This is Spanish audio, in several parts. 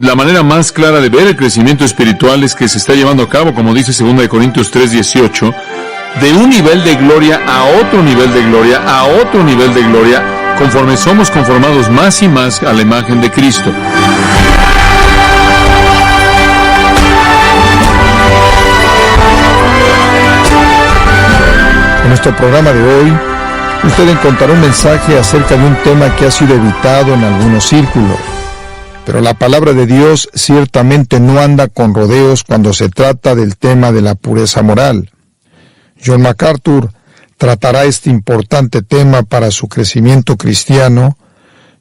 La manera más clara de ver el crecimiento espiritual es que se está llevando a cabo, como dice 2 Corintios 3:18, de un nivel de gloria a otro nivel de gloria, a otro nivel de gloria, conforme somos conformados más y más a la imagen de Cristo. En nuestro programa de hoy, usted encontrará un mensaje acerca de un tema que ha sido evitado en algunos círculos. Pero la palabra de Dios ciertamente no anda con rodeos cuando se trata del tema de la pureza moral. John MacArthur tratará este importante tema para su crecimiento cristiano,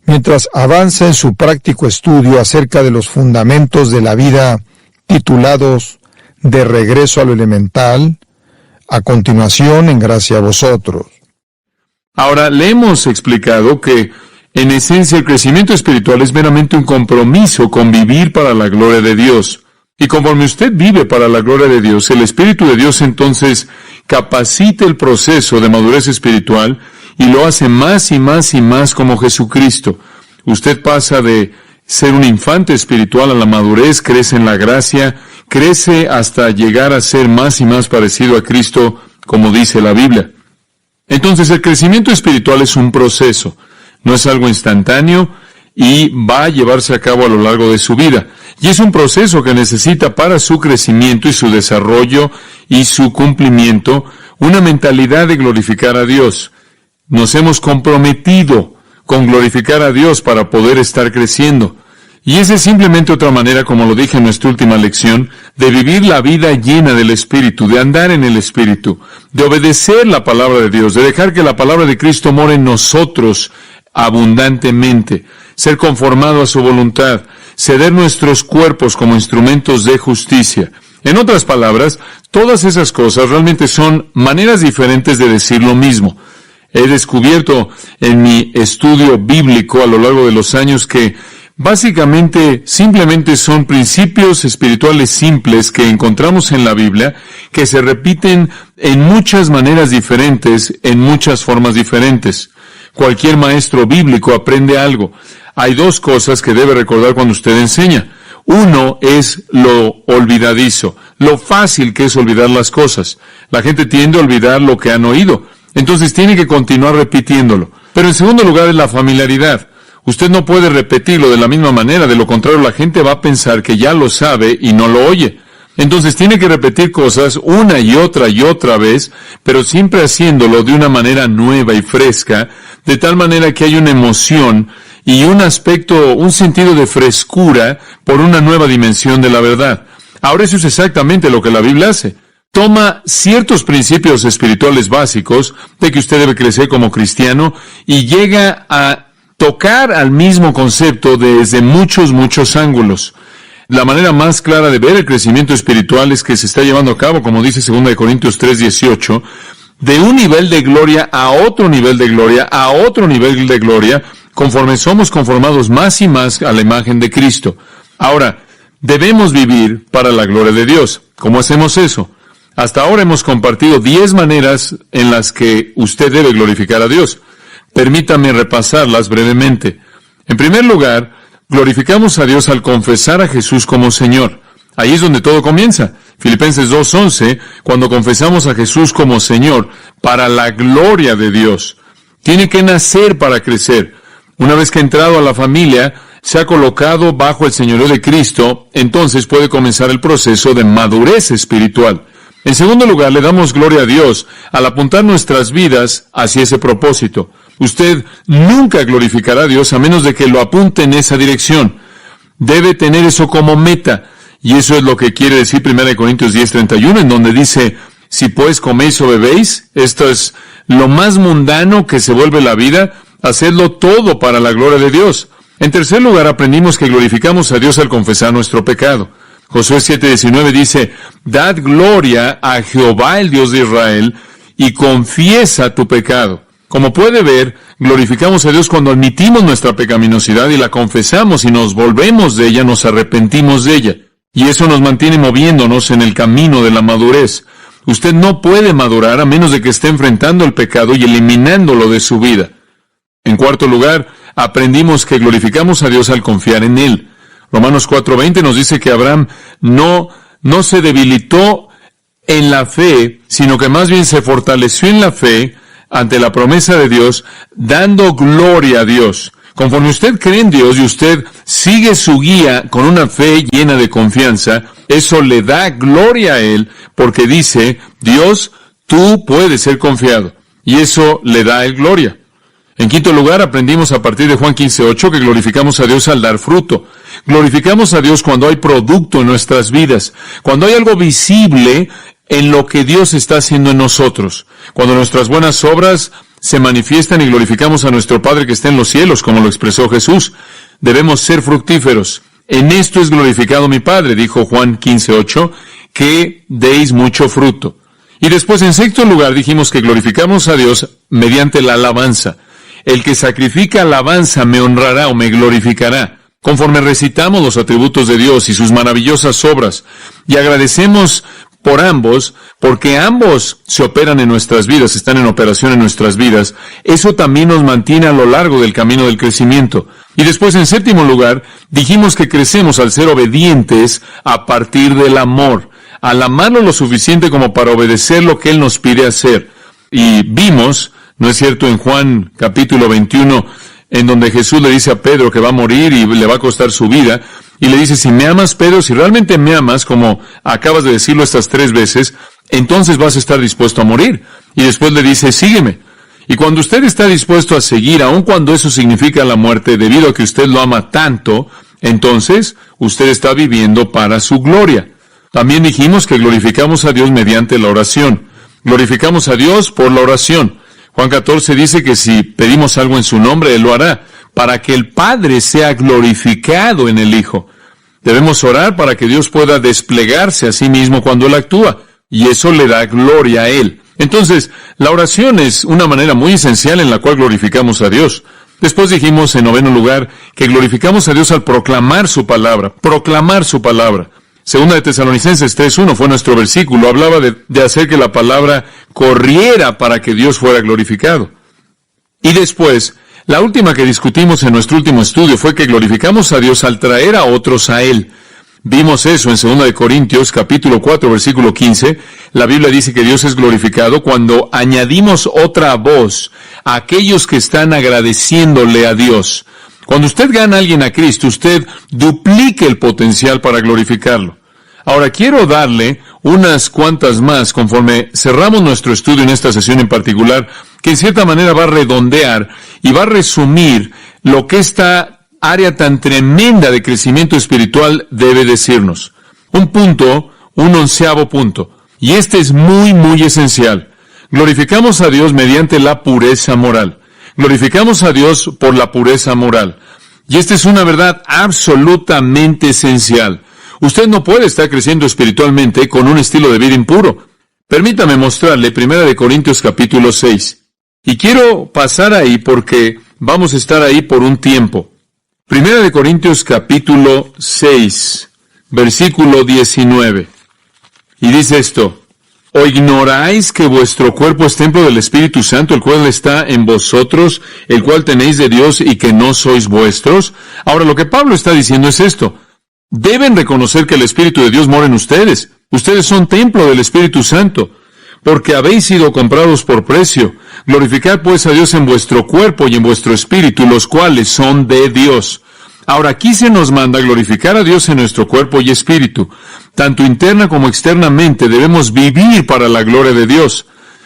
mientras avanza en su práctico estudio acerca de los fundamentos de la vida titulados De regreso a lo elemental, a continuación en Gracia a vosotros. Ahora, le hemos explicado que en esencia el crecimiento espiritual es meramente un compromiso con vivir para la gloria de Dios. Y conforme usted vive para la gloria de Dios, el Espíritu de Dios entonces capacita el proceso de madurez espiritual y lo hace más y más y más como Jesucristo. Usted pasa de ser un infante espiritual a la madurez, crece en la gracia, crece hasta llegar a ser más y más parecido a Cristo, como dice la Biblia. Entonces el crecimiento espiritual es un proceso, no es algo instantáneo y va a llevarse a cabo a lo largo de su vida. Y es un proceso que necesita para su crecimiento y su desarrollo y su cumplimiento una mentalidad de glorificar a Dios. Nos hemos comprometido con glorificar a Dios para poder estar creciendo. Y esa es simplemente otra manera, como lo dije en nuestra última lección, de vivir la vida llena del Espíritu, de andar en el Espíritu, de obedecer la palabra de Dios, de dejar que la palabra de Cristo more en nosotros abundantemente, ser conformado a su voluntad, ceder nuestros cuerpos como instrumentos de justicia. En otras palabras, todas esas cosas realmente son maneras diferentes de decir lo mismo. He descubierto en mi estudio bíblico a lo largo de los años que básicamente simplemente son principios espirituales simples que encontramos en la Biblia que se repiten en muchas maneras diferentes, en muchas formas diferentes. Cualquier maestro bíblico aprende algo. Hay dos cosas que debe recordar cuando usted enseña. Uno es lo olvidadizo, lo fácil que es olvidar las cosas. La gente tiende a olvidar lo que han oído. Entonces tiene que continuar repitiéndolo. Pero en segundo lugar es la familiaridad. Usted no puede repetirlo de la misma manera, de lo contrario la gente va a pensar que ya lo sabe y no lo oye. Entonces tiene que repetir cosas una y otra vez, pero siempre haciéndolo de una manera nueva y fresca, de tal manera que hay una emoción y un aspecto, un sentido de frescura por una nueva dimensión de la verdad. Ahora eso es exactamente lo que la Biblia hace. Toma ciertos principios espirituales básicos de que usted debe crecer como cristiano y llega a tocar al mismo concepto desde muchos ángulos. La manera más clara de ver el crecimiento espiritual es que se está llevando a cabo, como dice 2 Corintios 3:18, de un nivel de gloria a otro nivel de gloria, a otro nivel de gloria, conforme somos conformados más y más a la imagen de Cristo. Ahora, debemos vivir para la gloria de Dios. ¿Cómo hacemos eso? Hasta ahora hemos compartido 10 maneras en las que usted debe glorificar a Dios. Permítame repasarlas brevemente. En primer lugar, glorificamos a Dios al confesar a Jesús como Señor. Ahí es donde todo comienza. Filipenses 2:11, cuando confesamos a Jesús como Señor, para la gloria de Dios. Tiene que nacer para crecer. Una vez que ha entrado a la familia, se ha colocado bajo el señorío de Cristo, entonces puede comenzar el proceso de madurez espiritual. En segundo lugar, le damos gloria a Dios al apuntar nuestras vidas hacia ese propósito. Usted nunca glorificará a Dios a menos de que lo apunte en esa dirección. Debe tener eso como meta. Y eso es lo que quiere decir 1 Corintios 10:31, en donde dice, si pues coméis o bebéis, esto es lo más mundano que se vuelve la vida, hacedlo todo para la gloria de Dios. En tercer lugar, aprendimos que glorificamos a Dios al confesar nuestro pecado. Josué 7:19 dice, dad gloria a Jehová el Dios de Israel y confiesa tu pecado. Como puede ver, glorificamos a Dios cuando admitimos nuestra pecaminosidad y la confesamos y nos volvemos de ella, nos arrepentimos de ella. Y eso nos mantiene moviéndonos en el camino de la madurez. Usted no puede madurar a menos de que esté enfrentando el pecado y eliminándolo de su vida. En cuarto lugar, aprendimos que glorificamos a Dios al confiar en Él. Romanos 4:20 nos dice que Abraham no se debilitó en la fe, sino que más bien se fortaleció en la fe ante la promesa de Dios, dando gloria a Dios. Conforme usted cree en Dios y usted sigue su guía con una fe llena de confianza, eso le da gloria a Él, porque dice, Dios, tú puedes ser confiado. Y eso le da a Él gloria. En quinto lugar, aprendimos a partir de Juan 15:8 que glorificamos a Dios al dar fruto. Glorificamos a Dios cuando hay producto en nuestras vidas, cuando hay algo visible en lo que Dios está haciendo en nosotros, cuando nuestras buenas obras se manifiestan y glorificamos a nuestro Padre que está en los cielos, como lo expresó Jesús. Debemos ser fructíferos. En esto es glorificado mi Padre, dijo Juan 15:8, que deis mucho fruto. Y después, en sexto lugar, dijimos que glorificamos a Dios mediante la alabanza. El que sacrifica alabanza me honrará o me glorificará. Conforme recitamos los atributos de Dios y sus maravillosas obras, y agradecemos por ambos, porque ambos se operan en nuestras vidas, están en operación en nuestras vidas, eso también nos mantiene a lo largo del camino del crecimiento. Y después, en séptimo lugar, dijimos que crecemos al ser obedientes a partir del amor, al amarlo lo suficiente como para obedecer lo que Él nos pide hacer. Y vimos, ¿no es cierto?, en Juan capítulo 21, en donde Jesús le dice a Pedro que va a morir y le va a costar su vida, y le dice, si me amas, Pedro, si realmente me amas, como acabas de decirlo estas 3 veces, entonces vas a estar dispuesto a morir. Y después le dice, sígueme. Y cuando usted está dispuesto a seguir, aun cuando eso significa la muerte, debido a que usted lo ama tanto, entonces usted está viviendo para su gloria. También dijimos que glorificamos a Dios mediante la oración. Glorificamos a Dios por la oración. Juan 14 dice que si pedimos algo en su nombre, Él lo hará, para que el Padre sea glorificado en el Hijo. Debemos orar para que Dios pueda desplegarse a sí mismo cuando Él actúa, y eso le da gloria a Él. Entonces, la oración es una manera muy esencial en la cual glorificamos a Dios. Después dijimos, en noveno lugar, que glorificamos a Dios al proclamar su palabra. Proclamar su palabra. Segunda de Tesalonicenses 3:1 fue nuestro versículo. Hablaba de hacer que la palabra corriera para que Dios fuera glorificado. Y después, la última que discutimos en nuestro último estudio fue que glorificamos a Dios al traer a otros a Él. Vimos eso en 2 de Corintios, capítulo 4, versículo 15. La Biblia dice que Dios es glorificado cuando añadimos otra voz a aquellos que están agradeciéndole a Dios. Cuando usted gana a alguien a Cristo, usted duplique el potencial para glorificarlo. Ahora, quiero darle unas cuantas más conforme cerramos nuestro estudio en esta sesión en particular, que en cierta manera va a redondear y va a resumir lo que esta área tan tremenda de crecimiento espiritual debe decirnos. Un 11º punto. Y este es muy, muy esencial. Glorificamos a Dios mediante la pureza moral. Glorificamos a Dios por la pureza moral. Y esta es una verdad absolutamente esencial. Usted no puede estar creciendo espiritualmente con un estilo de vida impuro. Permítame mostrarle 1 de Corintios capítulo 6. Y quiero pasar ahí porque vamos a estar ahí por un tiempo. 1 de Corintios capítulo 6, versículo 19. Y dice esto: ¿O ignoráis que vuestro cuerpo es templo del Espíritu Santo, el cual está en vosotros, el cual tenéis de Dios y que no sois vuestros? Ahora, lo que Pablo está diciendo es esto. Deben reconocer que el Espíritu de Dios mora en ustedes. Ustedes son templo del Espíritu Santo, porque habéis sido comprados por precio. Glorificad pues a Dios en vuestro cuerpo y en vuestro espíritu, los cuales son de Dios. Ahora, aquí se nos manda glorificar a Dios en nuestro cuerpo y espíritu. Tanto interna como externamente debemos vivir para la gloria de Dios.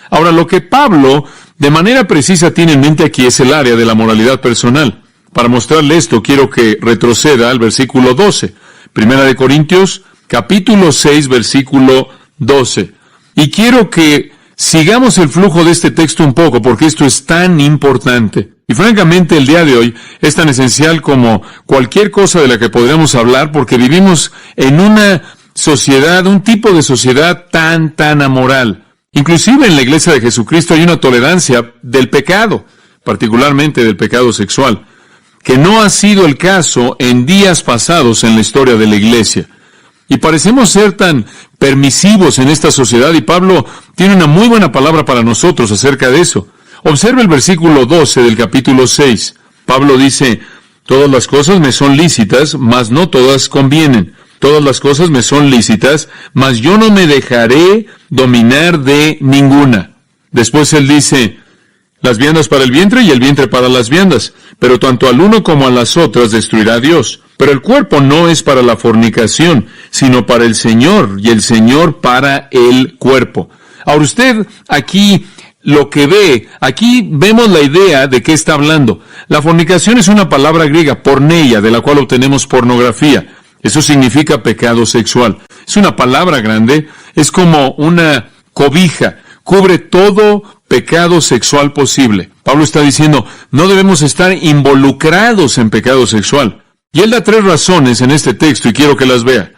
Ahora, lo que Pablo de manera precisa tiene en mente aquí es el área de la moralidad personal. Para mostrarle esto, quiero que retroceda al versículo 12. 1 de Corintios, capítulo 6, versículo 12. Y quiero que sigamos el flujo de este texto un poco, porque esto es tan importante. Y francamente, el día de hoy es tan esencial como cualquier cosa de la que podríamos hablar, porque vivimos en una sociedad, un tipo de sociedad tan amoral. Inclusive en la Iglesia de Jesucristo hay una tolerancia del pecado, particularmente del pecado sexual, que no ha sido el caso en días pasados en la historia de la Iglesia. Y parecemos ser tan permisivos en esta sociedad, y Pablo tiene una muy buena palabra para nosotros acerca de eso. Observe el versículo 12 del capítulo 6. Pablo dice: Todas las cosas me son lícitas, mas no todas convienen. Todas las cosas me son lícitas, mas yo no me dejaré dominar de ninguna. Después él dice, las viandas para el vientre y el vientre para las viandas, pero tanto al uno como a las otras destruirá Dios. Pero el cuerpo no es para la fornicación, sino para el Señor, y el Señor para el cuerpo. Ahora usted aquí lo que ve, aquí vemos la idea de qué está hablando. La fornicación es una palabra griega, porneia, de la cual obtenemos pornografía. Eso significa pecado sexual. Es una palabra grande, es como una cobija, cubre todo pecado sexual posible. Pablo está diciendo, no debemos estar involucrados en pecado sexual. Y él da 3 razones en este texto y quiero que las vea.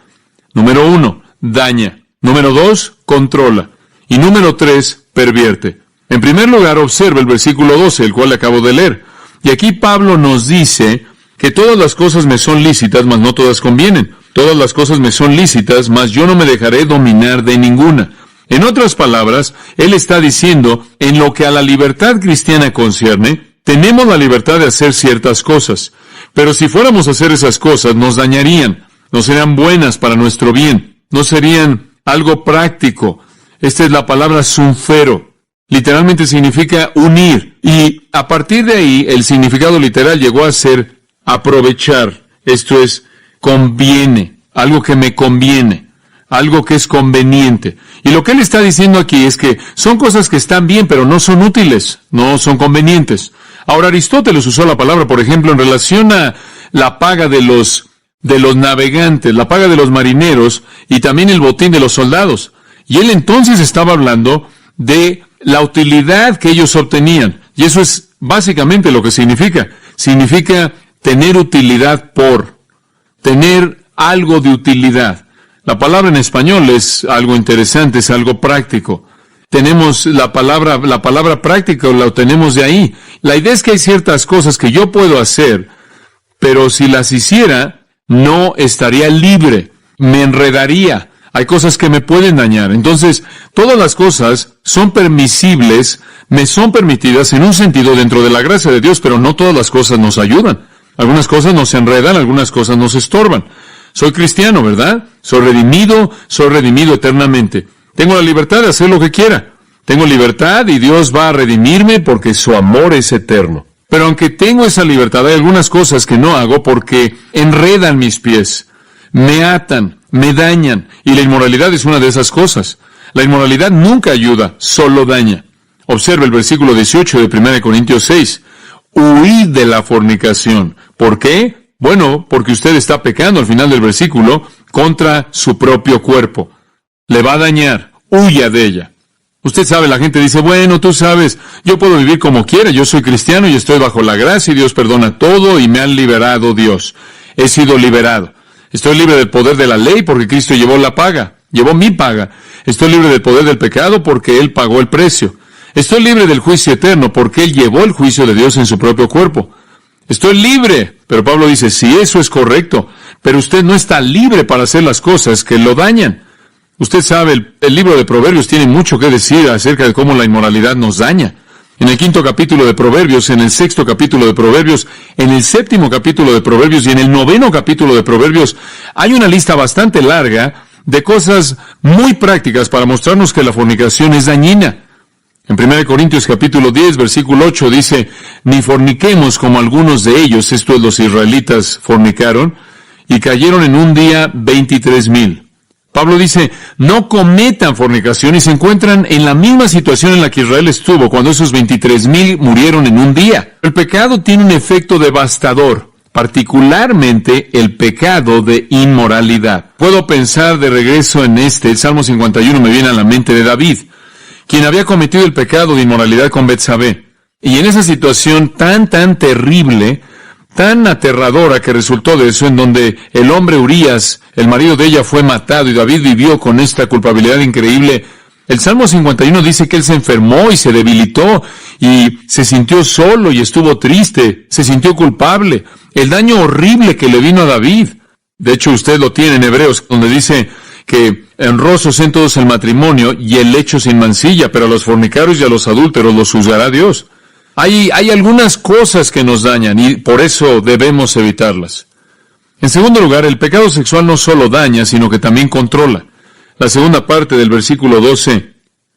Número 1, daña. Número 2, controla. Y número 3, pervierte. En primer lugar, observa el versículo 12, el cual le acabo de leer. Y aquí Pablo nos dice que todas las cosas me son lícitas, mas no todas convienen. Todas las cosas me son lícitas, mas yo no me dejaré dominar de ninguna. En otras palabras, él está diciendo, en lo que a la libertad cristiana concierne, tenemos la libertad de hacer ciertas cosas. Pero si fuéramos a hacer esas cosas, nos dañarían, no serían buenas para nuestro bien, no serían algo práctico. Esta es la palabra sunfero. Literalmente significa unir. Y a partir de ahí, el significado literal llegó a ser aprovechar. Esto es, conviene, algo que me conviene, algo que es conveniente. Y lo que él está diciendo aquí es que son cosas que están bien, pero no son útiles, no son convenientes. Ahora, Aristóteles usó la palabra, por ejemplo, en relación a la paga de los navegantes, la paga de los marineros y también el botín de los soldados. Y él entonces estaba hablando de la utilidad que ellos obtenían. Y eso es básicamente lo que significa. Significa tener utilidad por, tener algo de utilidad. La palabra en español es algo interesante, es algo práctico. Tenemos la palabra práctica, la obtenemos de ahí. La idea es que hay ciertas cosas que yo puedo hacer, pero si las hiciera, no estaría libre, me enredaría. Hay cosas que me pueden dañar. Entonces, todas las cosas son permisibles, me son permitidas en un sentido dentro de la gracia de Dios, pero no todas las cosas nos ayudan. Algunas cosas nos enredan, algunas cosas nos estorban. Soy cristiano, ¿verdad? Soy redimido eternamente. Tengo la libertad de hacer lo que quiera. Tengo libertad y Dios va a redimirme porque su amor es eterno. Pero aunque tengo esa libertad, hay algunas cosas que no hago porque enredan mis pies, me atan, me dañan, y la inmoralidad es una de esas cosas. La inmoralidad nunca ayuda, solo daña. Observe el versículo 18 de 1 Corintios 6. Huid de la fornicación. ¿Por qué? Bueno, porque usted está pecando al final del versículo contra su propio cuerpo. Le va a dañar, huya de ella. Usted sabe, la gente dice, bueno, tú sabes, yo puedo vivir como quiera, yo soy cristiano y estoy bajo la gracia y Dios perdona todo y me han liberado Dios. He sido liberado. Estoy libre del poder de la ley porque Cristo llevó la paga, llevó mi paga. Estoy libre del poder del pecado porque Él pagó el precio. Estoy libre del juicio eterno porque Él llevó el juicio de Dios en su propio cuerpo. Estoy libre, pero Pablo dice, sí, eso es correcto, pero usted no está libre para hacer las cosas que lo dañan. Usted sabe, el libro de Proverbios tiene mucho que decir acerca de cómo la inmoralidad nos daña. En el 5º capítulo de Proverbios, en el 6º capítulo de Proverbios, en el 7º capítulo de Proverbios y en el 9º capítulo de Proverbios, hay una lista bastante larga de cosas muy prácticas para mostrarnos que la fornicación es dañina. En 1 Corintios capítulo 10, versículo 8 dice, ni forniquemos como algunos de ellos, esto es, los israelitas fornicaron, y cayeron en un día 23,000. Pablo dice, no cometan fornicación y se encuentran en la misma situación en la que Israel estuvo cuando esos 23,000 murieron en un día. El pecado tiene un efecto devastador, particularmente el pecado de inmoralidad. Puedo pensar de regreso en el Salmo 51 me viene a la mente de David, quien había cometido el pecado de inmoralidad con Betsabé. Y en esa situación tan terrible, tan aterradora que resultó de eso, en donde el hombre Urías, el marido de ella, fue matado y David vivió con esta culpabilidad increíble. El Salmo 51 dice que él se enfermó y se debilitó y se sintió solo y estuvo triste, se sintió culpable. El daño horrible que le vino a David. De hecho, usted lo tiene en Hebreos, donde dice que honrosos en todos el matrimonio y el lecho sin mancilla, pero a los fornicarios y a los adúlteros los juzgará Dios. Hay algunas cosas que nos dañan y por eso debemos evitarlas. En segundo lugar, el pecado sexual no solo daña, sino que también controla. La segunda parte del versículo 12.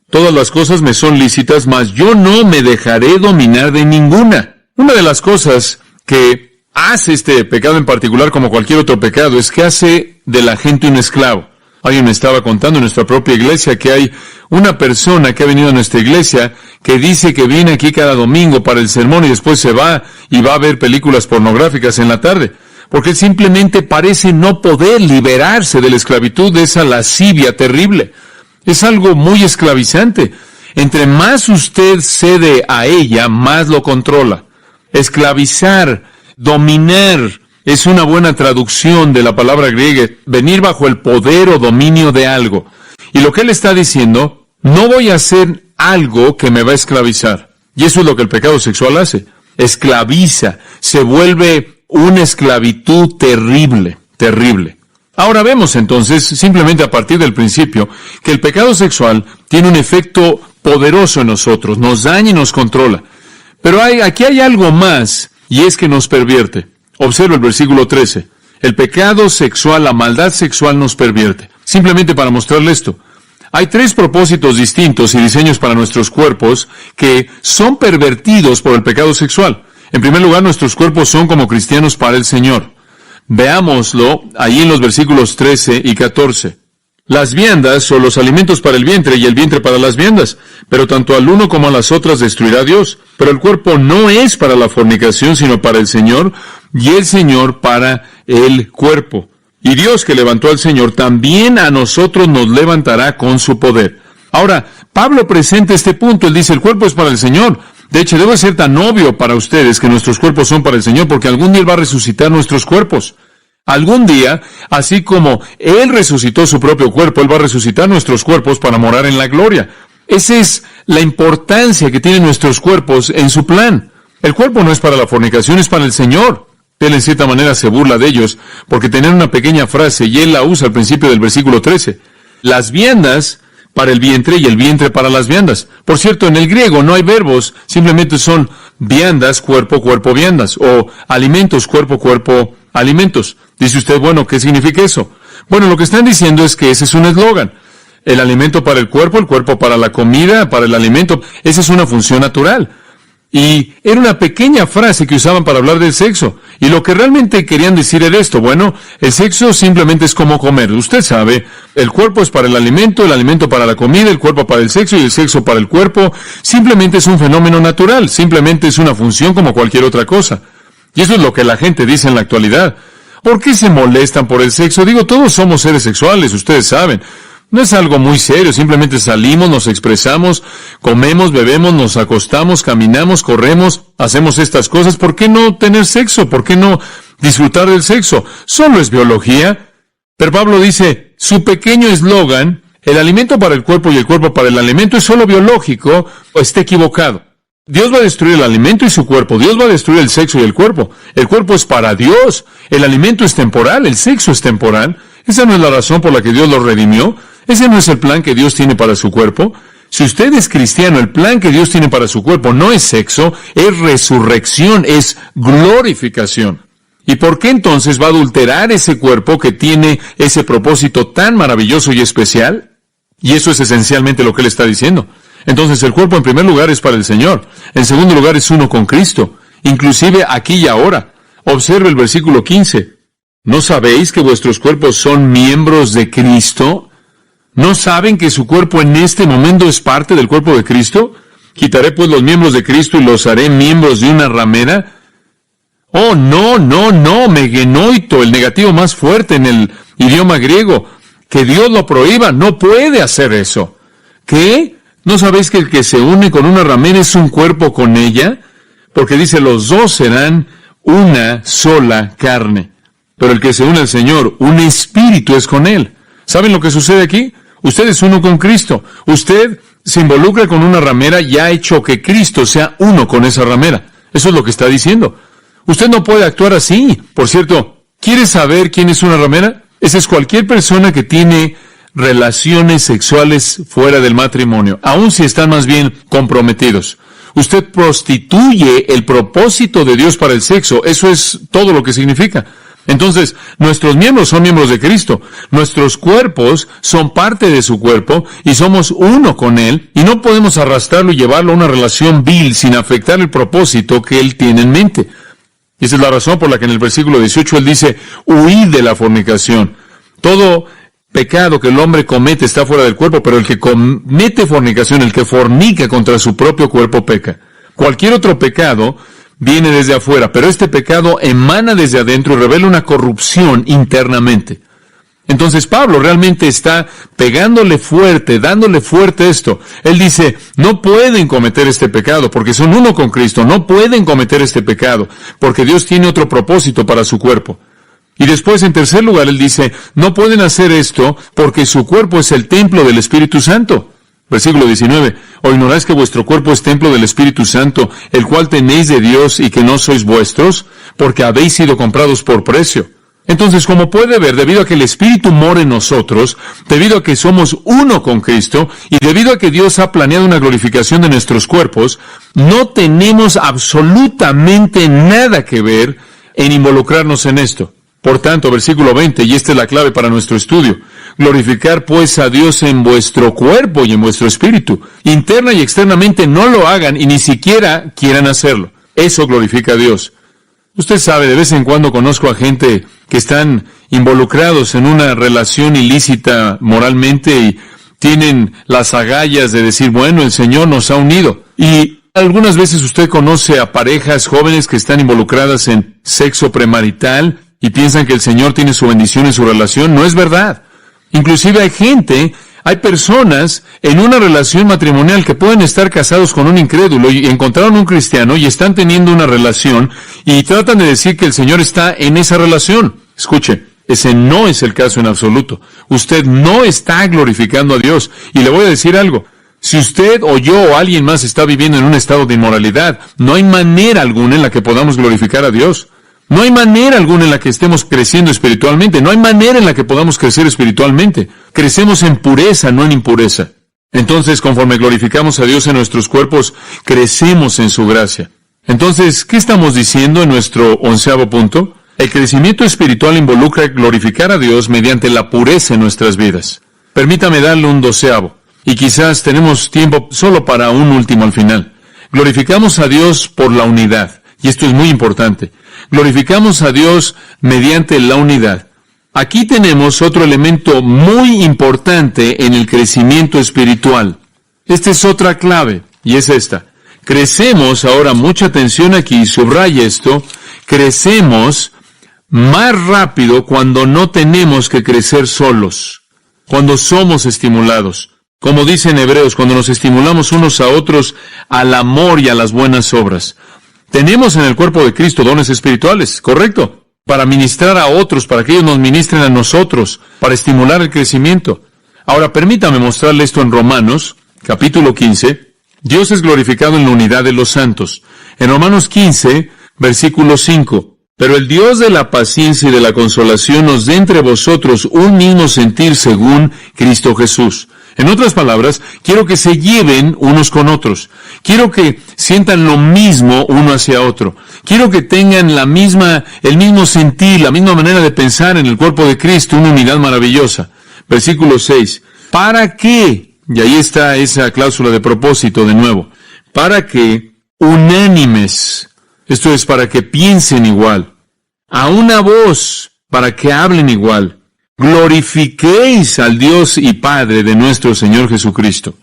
Todas las cosas me son lícitas, mas yo no me dejaré dominar de ninguna. Una de las cosas que hace este pecado en particular, como cualquier otro pecado, es que hace de la gente un esclavo. Alguien me estaba contando en nuestra propia iglesia que hay una persona que ha venido a nuestra iglesia que dice que viene aquí cada domingo para el sermón y después se va y va a ver películas pornográficas en la tarde, porque simplemente parece no poder liberarse de la esclavitud de esa lascivia terrible. Es algo muy esclavizante. Entre más usted cede a ella, más lo controla. Esclavizar, dominar, es una buena traducción de la palabra griega, venir bajo el poder o dominio de algo. Y lo que él está diciendo, no voy a hacer algo que me va a esclavizar. Y eso es lo que el pecado sexual hace. Esclaviza, se vuelve una esclavitud terrible, terrible. Ahora vemos entonces, simplemente a partir del principio, que el pecado sexual tiene un efecto poderoso en nosotros, nos daña y nos controla. Pero aquí hay algo más, y es que nos pervierte. Observa el versículo 13. El pecado sexual, la maldad sexual nos pervierte. Simplemente para mostrarle esto. Hay tres propósitos distintos y diseños para nuestros cuerpos que son pervertidos por el pecado sexual. En primer lugar, nuestros cuerpos son como cristianos para el Señor. Veámoslo ahí en los versículos 13 y 14. Las viandas son los alimentos para el vientre y el vientre para las viandas, pero tanto al uno como a las otras destruirá Dios. Pero el cuerpo no es para la fornicación, sino para el Señor, y el Señor para el cuerpo. Y Dios que levantó al Señor, también a nosotros nos levantará con su poder. Ahora, Pablo presenta este punto, él dice, el cuerpo es para el Señor. De hecho, debe ser tan obvio para ustedes que nuestros cuerpos son para el Señor, porque algún día Él va a resucitar nuestros cuerpos. Algún día, así como Él resucitó su propio cuerpo, Él va a resucitar nuestros cuerpos para morar en la gloria. Esa es la importancia que tienen nuestros cuerpos en su plan. El cuerpo no es para la fornicación, es para el Señor. Él en cierta manera se burla de ellos, porque tenían una pequeña frase, y Él la usa al principio del versículo 13. Las viandas para el vientre y el vientre para las viandas. Por cierto, en el griego no hay verbos, simplemente son viandas, cuerpo, cuerpo, viandas, o alimentos, cuerpo, cuerpo, alimentos. Dice usted, bueno, ¿qué significa eso? Bueno, lo que están diciendo es que ese es un eslogan. El alimento para el cuerpo para la comida, para el alimento. Esa es una función natural. Y era una pequeña frase que usaban para hablar del sexo. Y lo que realmente querían decir era esto. Bueno, el sexo simplemente es como comer. Usted sabe, el cuerpo es para el alimento para la comida, el cuerpo para el sexo y el sexo para el cuerpo. Simplemente es un fenómeno natural. Simplemente es una función como cualquier otra cosa. Y eso es lo que la gente dice en la actualidad. ¿Por qué se molestan por el sexo? Digo, todos somos seres sexuales, ustedes saben. No es algo muy serio, simplemente salimos, nos expresamos, comemos, bebemos, nos acostamos, caminamos, corremos, hacemos estas cosas. ¿Por qué no tener sexo? ¿Por qué no disfrutar del sexo? Solo es biología. Pero Pablo dice, su pequeño eslogan, el alimento para el cuerpo y el cuerpo para el alimento, es solo biológico, o está equivocado. Dios va a destruir el alimento y su cuerpo. Dios va a destruir el sexo y el cuerpo. El cuerpo es para Dios. El alimento es temporal. El sexo es temporal. Esa no es la razón por la que Dios lo redimió. Ese no es el plan que Dios tiene para su cuerpo. Si usted es cristiano, el plan que Dios tiene para su cuerpo no es sexo, es resurrección, es glorificación. ¿Y por qué entonces va a adulterar ese cuerpo que tiene ese propósito tan maravilloso y especial? Y eso es esencialmente lo que él está diciendo. Entonces el cuerpo en primer lugar es para el Señor. En segundo lugar es uno con Cristo. Inclusive aquí y ahora. Observe el versículo 15. ¿No sabéis que vuestros cuerpos son miembros de Cristo? ¿No saben que su cuerpo en este momento es parte del cuerpo de Cristo? ¿Quitaré pues los miembros de Cristo y los haré miembros de una ramera? Oh, no, megenoito, el negativo más fuerte en el idioma griego. Que Dios lo prohíba, no puede hacer eso. ¿Qué? ¿No sabéis que el que se une con una ramera es un cuerpo con ella? Porque dice, los dos serán una sola carne. Pero el que se une al Señor, un espíritu es con Él. ¿Saben lo que sucede aquí? Usted es uno con Cristo. Usted se involucra con una ramera y ha hecho que Cristo sea uno con esa ramera. Eso es lo que está diciendo. Usted no puede actuar así. Por cierto, ¿quiere saber quién es una ramera? Esa es cualquier persona que tiene relaciones sexuales fuera del matrimonio, aun si están más bien comprometidos. Usted prostituye el propósito de Dios para el sexo. Eso es todo lo que significa. Entonces, nuestros miembros son miembros de Cristo. Nuestros cuerpos son parte de su cuerpo y somos uno con Él, y no podemos arrastrarlo y llevarlo a una relación vil sin afectar el propósito que Él tiene en mente. Y esa es la razón por la que en el versículo 18 Él dice, huid de la fornicación. Todo pecado que el hombre comete está fuera del cuerpo, pero el que comete fornicación, el que fornica contra su propio cuerpo, peca. Cualquier otro pecado viene desde afuera, pero este pecado emana desde adentro y revela una corrupción internamente. Entonces Pablo realmente está pegándole fuerte, dándole fuerte esto. Él dice, no pueden cometer este pecado porque son uno con Cristo, no pueden cometer este pecado porque Dios tiene otro propósito para su cuerpo. Y después, en tercer lugar, él dice, no pueden hacer esto porque su cuerpo es el templo del Espíritu Santo. Versículo 19, ¿o ignoráis que vuestro cuerpo es templo del Espíritu Santo, el cual tenéis de Dios y que no sois vuestros, porque habéis sido comprados por precio? Entonces, como puede ver, debido a que el Espíritu mora en nosotros, debido a que somos uno con Cristo, y debido a que Dios ha planeado una glorificación de nuestros cuerpos, no tenemos absolutamente nada que ver en involucrarnos en esto. Por tanto, versículo 20, y esta es la clave para nuestro estudio, glorificar pues a Dios en vuestro cuerpo y en vuestro espíritu. Interna y externamente no lo hagan y ni siquiera quieran hacerlo. Eso glorifica a Dios. Usted sabe, de vez en cuando conozco a gente que están involucrados en una relación ilícita moralmente y tienen las agallas de decir, bueno, el Señor nos ha unido. Y algunas veces usted conoce a parejas jóvenes que están involucradas en sexo premarital y piensan que el Señor tiene su bendición en su relación. No es verdad. Inclusive hay personas en una relación matrimonial que pueden estar casados con un incrédulo y encontraron un cristiano y están teniendo una relación y tratan de decir que el Señor está en esa relación. Escuche, ese no es el caso en absoluto. Usted no está glorificando a Dios. Y le voy a decir algo. Si usted o yo o alguien más está viviendo en un estado de inmoralidad, no hay manera alguna en la que podamos glorificar a Dios. No hay manera alguna en la que estemos creciendo espiritualmente. No hay manera en la que podamos crecer espiritualmente. Crecemos en pureza, no en impureza. Entonces, conforme glorificamos a Dios en nuestros cuerpos, crecemos en su gracia. Entonces, ¿qué estamos diciendo en nuestro 11º punto? El crecimiento espiritual involucra glorificar a Dios mediante la pureza en nuestras vidas. Permítame darle un 12º. Y quizás tenemos tiempo solo para un último al final. Glorificamos a Dios por la unidad. Y esto es muy importante. Glorificamos a Dios mediante la unidad. Aquí tenemos otro elemento muy importante en el crecimiento espiritual. Esta es otra clave, y es esta. Crecemos, ahora mucha atención aquí, subraya esto, crecemos más rápido cuando no tenemos que crecer solos, cuando somos estimulados. Como dice en Hebreos, cuando nos estimulamos unos a otros al amor y a las buenas obras. Tenemos en el cuerpo de Cristo dones espirituales, ¿correcto? Para ministrar a otros, para que ellos nos ministren a nosotros, para estimular el crecimiento. Ahora, permítame mostrarle esto en Romanos, capítulo 15. Dios es glorificado en la unidad de los santos. En Romanos 15, versículo 5. Pero el Dios de la paciencia y de la consolación nos dé entre vosotros un mismo sentir según Cristo Jesús. En otras palabras, quiero que se lleven unos con otros. Quiero que sientan lo mismo uno hacia otro. Quiero que tengan el mismo sentir, la misma manera de pensar en el cuerpo de Cristo, una unidad maravillosa. Versículo 6. ¿Para qué? Y ahí está esa cláusula de propósito de nuevo. Para que unánimes, esto es para que piensen igual, a una voz, para que hablen igual. Glorifiquéis al Dios y Padre de nuestro Señor Jesucristo.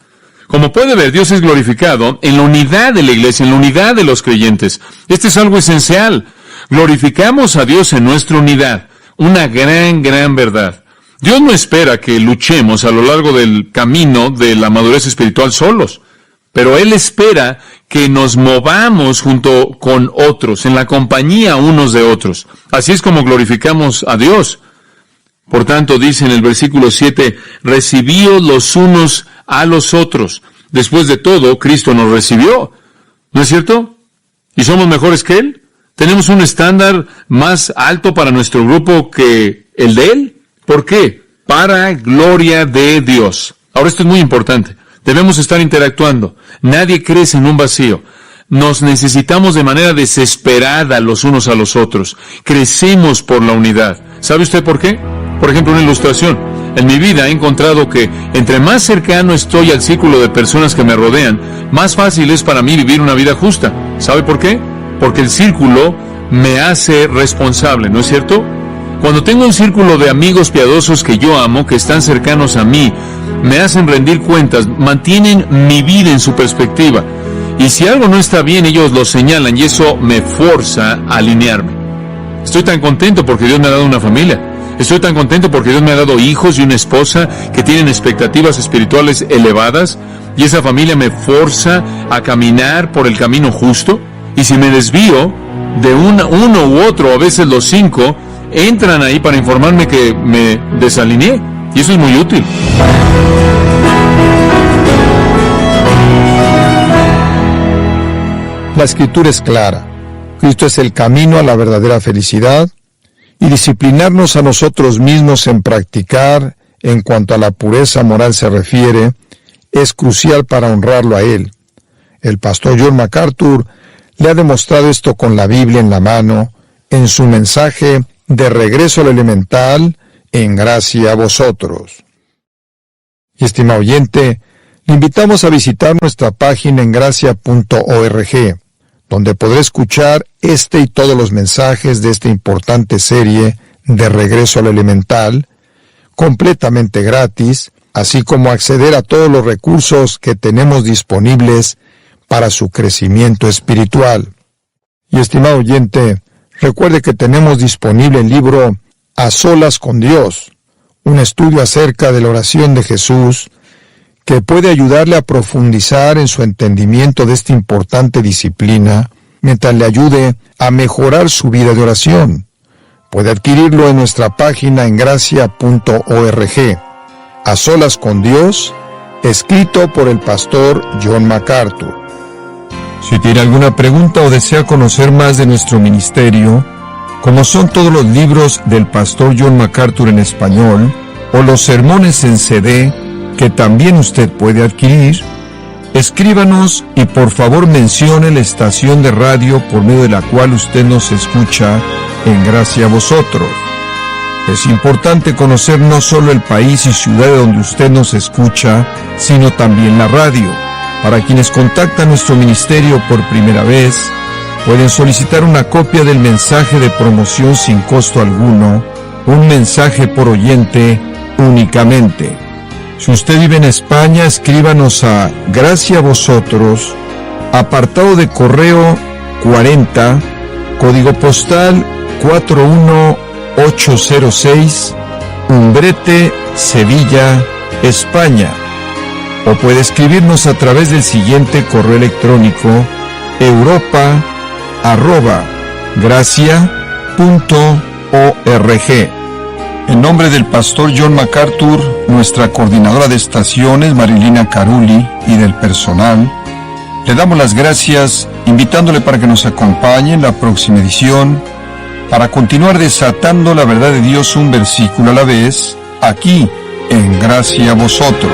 Como puede ver, Dios es glorificado en la unidad de la iglesia, en la unidad de los creyentes. Este es algo esencial. Glorificamos a Dios en nuestra unidad. Una gran verdad. Dios no espera que luchemos a lo largo del camino de la madurez espiritual solos, pero Él espera que nos movamos junto con otros, en la compañía unos de otros. Así es como glorificamos a Dios. Por tanto, dice en el versículo 7, recibíos los unos a los otros. Después de todo, Cristo nos recibió. ¿No es cierto? ¿Y somos mejores que Él? ¿Tenemos un estándar más alto para nuestro grupo que el de Él? ¿Por qué? Para gloria de Dios. Ahora esto es muy importante. Debemos estar interactuando. Nadie crece en un vacío. nos necesitamos de manera desesperada los unos a los otros. Crecemos por la unidad. ¿Sabe usted por qué? Por ejemplo, una ilustración. En mi vida he encontrado que entre más cercano estoy al círculo de personas que me rodean, más fácil es para mí vivir una vida justa. ¿Sabe por qué? Porque el círculo me hace responsable, ¿no es cierto? Cuando tengo un círculo de amigos piadosos que yo amo, que están cercanos a mí, me hacen rendir cuentas, mantienen mi vida en su perspectiva. Y si algo no está bien, ellos lo señalan y eso me forza a alinearme. Estoy tan contento porque Dios me ha dado una familia. Estoy tan contento porque Dios me ha dado hijos y una esposa que tienen expectativas espirituales elevadas, y esa familia me forza a caminar por el camino justo. Y si me desvío de uno u otro, a veces los 5, entran ahí para informarme que me desalineé. Y eso es muy útil. La Escritura es clara. Cristo es el camino a la verdadera felicidad, y disciplinarnos a nosotros mismos en practicar, en cuanto a la pureza moral se refiere, es crucial para honrarlo a Él. El pastor John MacArthur le ha demostrado esto con la Biblia en la mano, en su mensaje de regreso al elemental, en gracia a vosotros. Y estimado oyente, le invitamos a visitar nuestra página en gracia.org, donde podrá escuchar este y todos los mensajes de esta importante serie de regreso al elemental, completamente gratis, así como acceder a todos los recursos que tenemos disponibles para su crecimiento espiritual. Y estimado oyente, recuerde que tenemos disponible el libro A Solas con Dios, un estudio acerca de la oración de Jesús, que puede ayudarle a profundizar en su entendimiento de esta importante disciplina, mientras le ayude a mejorar su vida de oración. Puede adquirirlo en nuestra página en gracia.org. A Solas con Dios, escrito por el pastor John MacArthur. Si tiene alguna pregunta o desea conocer más de nuestro ministerio, como son todos los libros del pastor John MacArthur en español, o los sermones en CD, que también usted puede adquirir, escríbanos y por favor mencione la estación de radio por medio de la cual usted nos escucha en Gracia a Vosotros. Es importante conocer no solo el país y ciudad de donde usted nos escucha, sino también la radio. Para quienes contactan nuestro ministerio por primera vez, pueden solicitar una copia del mensaje de promoción sin costo alguno, un mensaje por oyente únicamente. Si usted vive en España, escríbanos a Gracia a Vosotros, apartado de correo 40, código postal 41806, Umbrete, Sevilla, España. O puede escribirnos a través del siguiente correo electrónico: europa@gracia.org. En nombre del pastor John MacArthur, nuestra coordinadora de estaciones, Marilina Carulli, y del personal, le damos las gracias, invitándole para que nos acompañe en la próxima edición, para continuar desatando la verdad de Dios un versículo a la vez, aquí en Gracia a Vosotros.